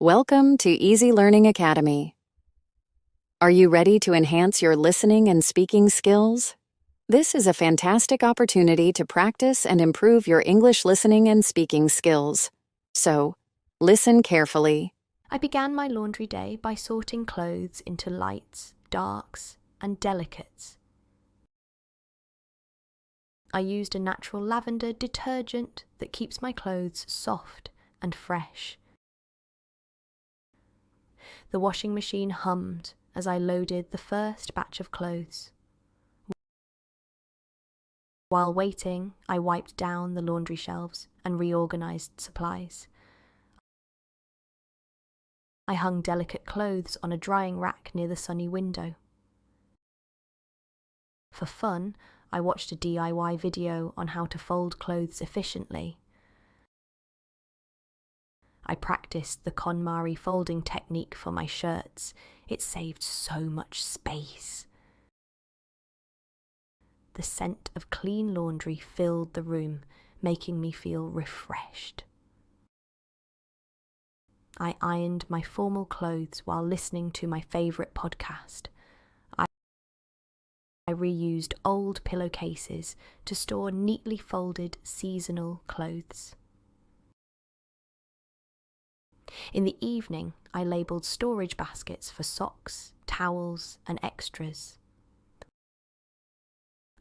Welcome to Easy Learning Academy. Are you ready to enhance your listening and speaking skills? This is a fantastic opportunity to practice and improve your English listening and speaking skills. So, listen carefully. I began my laundry day by sorting clothes into lights, darks, and delicates. I used a natural lavender detergent that keeps my clothes soft and fresh. The washing machine hummed as I loaded the first batch of clothes. While waiting, I wiped down the laundry shelves and reorganized supplies. I hung delicate clothes on a drying rack near the sunny window. For fun, I watched a DIY video on how to fold clothes efficiently. I practiced the KonMari folding technique for my shirts. It saved so much space. The scent of clean laundry filled the room, making me feel refreshed. I ironed my formal clothes while listening to my favourite podcast. I reused old pillowcases to store neatly folded seasonal clothes. In the evening, I labelled storage baskets for socks, towels, and extras.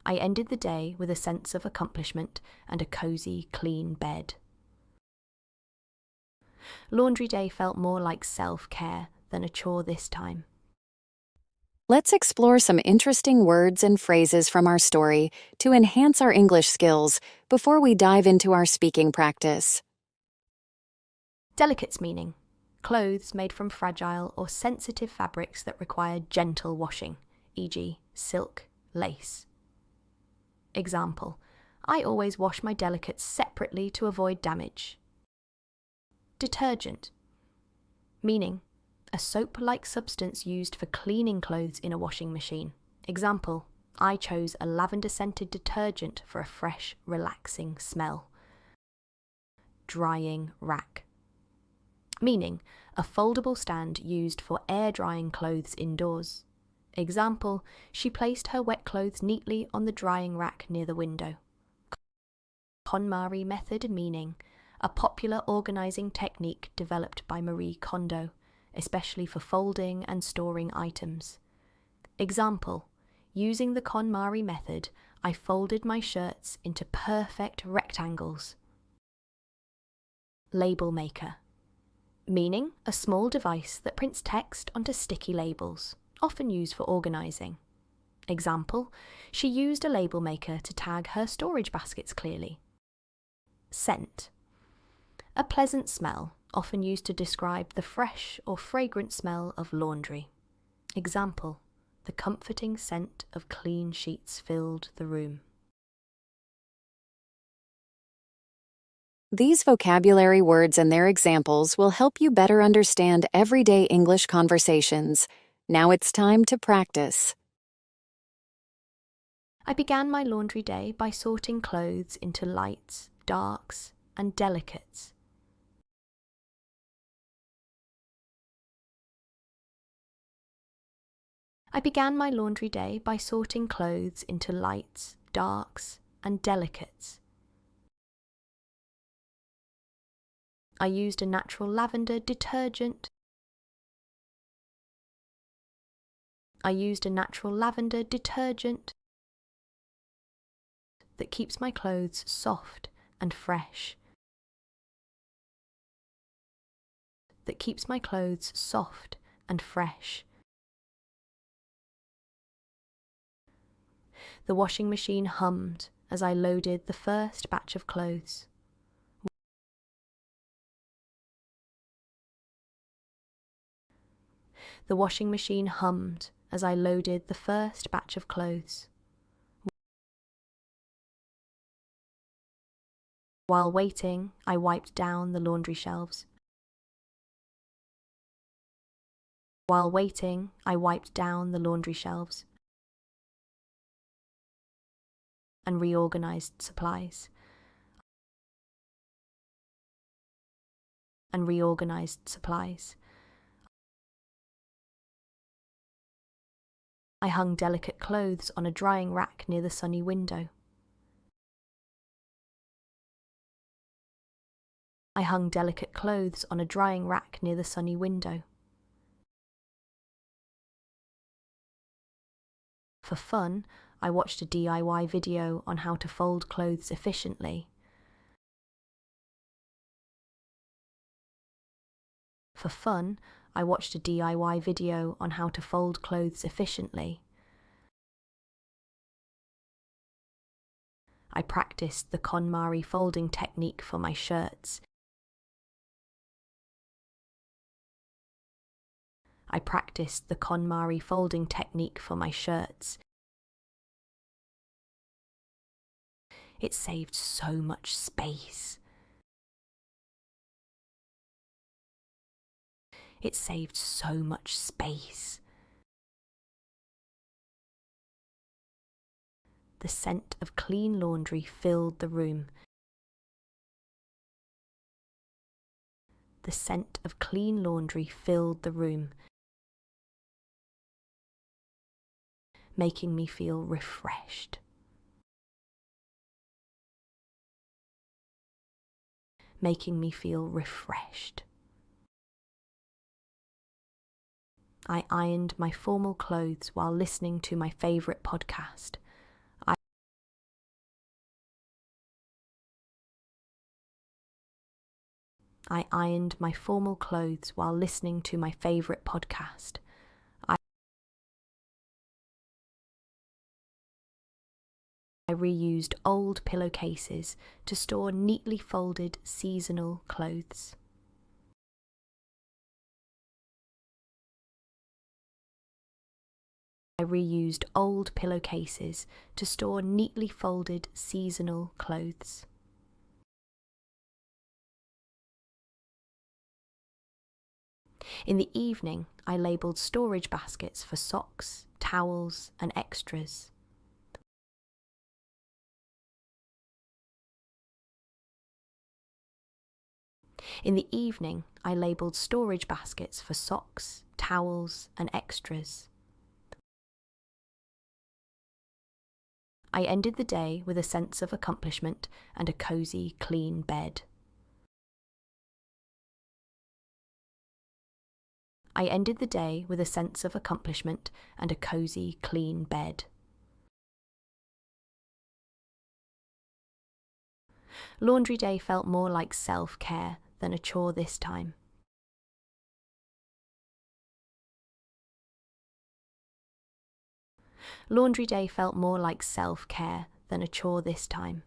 I ended the day with a sense of accomplishment and a cosy, clean bed. Laundry day felt more like self-care than a chore this time. Let's explore some interesting words and phrases from our story to enhance our English skills before we dive into our speaking practice. Delicates meaning: clothes made from fragile or sensitive fabrics that require gentle washing, e.g. silk, lace. Example: I always wash my delicates separately to avoid damage. Detergent meaning: a soap-like substance used for cleaning clothes in a washing machine. Example: I chose a lavender-scented detergent for a fresh, relaxing smell. Drying rack meaning: a foldable stand used for air-drying clothes indoors. Example: she placed her wet clothes neatly on the drying rack near the window. KonMari method meaning: a popular organising technique developed by Marie Kondo, especially for folding and storing items. Example: using the KonMari method, I folded my shirts into perfect rectangles. Label maker meaning: a small device that prints text onto sticky labels, often used for organising. Example: she used a label maker to tag her storage baskets clearly. Scent: a pleasant smell, often used to describe the fresh or fragrant smell of laundry. Example: the comforting scent of clean sheets filled the room. These vocabulary words and their examples will help you better understand everyday English conversations. Now it's time to practice. I began my laundry day by sorting clothes into lights, darks, and delicates. I began my laundry day by sorting clothes into lights, darks, and delicates. I used a natural lavender detergent. I used a natural lavender detergent that keeps my clothes soft and fresh. That keeps my clothes soft and fresh. The washing machine hummed as I loaded the first batch of clothes. The washing machine hummed as I loaded the first batch of clothes. While waiting, I wiped down the laundry shelves. While waiting, I wiped down the laundry shelves and reorganized supplies. I hung delicate clothes on a drying rack near the sunny window. The washing machine hummed as I loaded the first batch of clothes. While waiting, I wiped down the laundry shelves. While waiting, I wiped down the laundry shelves and reorganized supplies. and reorganized supplies. I hung delicate clothes on a drying rack near the sunny window. I hung delicate clothes on a drying rack near the sunny window. For fun, I watched a DIY video on how to fold clothes efficiently. For fun, I watched a DIY video on how to fold clothes efficiently. I practiced the KonMari folding technique for my shirts. I practiced the KonMari folding technique for my shirts. It saved so much space. It saved so much space. The scent of clean laundry filled the room. The scent of clean laundry filled the room, making me feel refreshed. Making me feel refreshed. I ironed my formal clothes while listening to my favourite podcast. I ironed my formal clothes while listening to my favourite podcast. I reused old pillowcases to store neatly folded seasonal clothes. I reused old pillowcases to store neatly folded seasonal clothes. In the evening, I labelled storage baskets for socks, towels, and extras. In the evening, I labelled storage baskets for socks, towels, and extras. I ended the day with a sense of accomplishment and a cosy, clean bed. I ended the day with a sense of accomplishment and a cosy, clean bed. Laundry day felt more like self-care than a chore this time. Laundry day felt more like self-care than a chore this time.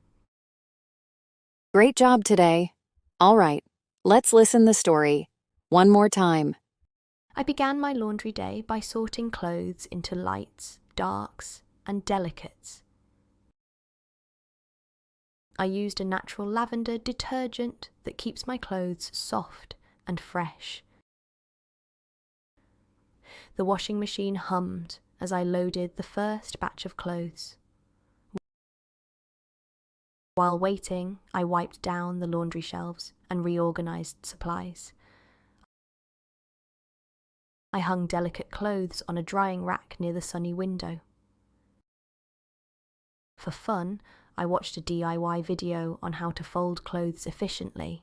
Great job today. All right, let's listen the story one more time. I began my laundry day by sorting clothes into lights, darks, and delicates. I used a natural lavender detergent that keeps my clothes soft and fresh. The washing machine hummed as I loaded the first batch of clothes. While waiting, I wiped down the laundry shelves and reorganized supplies. I hung delicate clothes on a drying rack near the sunny window. For fun, I watched a DIY video on how to fold clothes efficiently.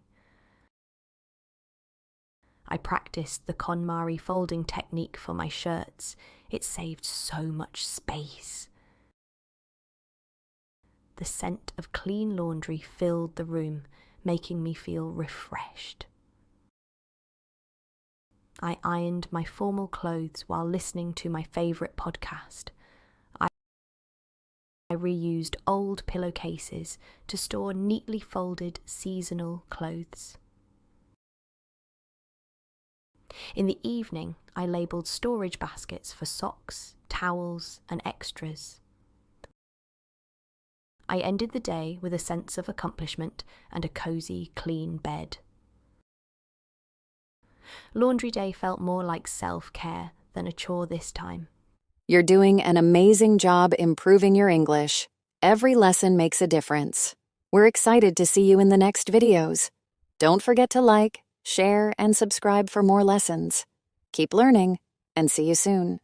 I practiced the KonMari folding technique for my shirts. It saved so much space. The scent of clean laundry filled the room, making me feel refreshed. I ironed my formal clothes while listening to my favourite podcast. I reused old pillowcases to store neatly folded seasonal clothes. In the evening, I labelled storage baskets for socks, towels, and extras. I ended the day with a sense of accomplishment and a cosy, clean bed. Laundry day felt more like self-care than a chore this time. You're doing an amazing job improving your English. Every lesson makes a difference. We're excited to see you in the next videos. Don't forget to like, share, and subscribe for more lessons. Keep learning, and see you soon.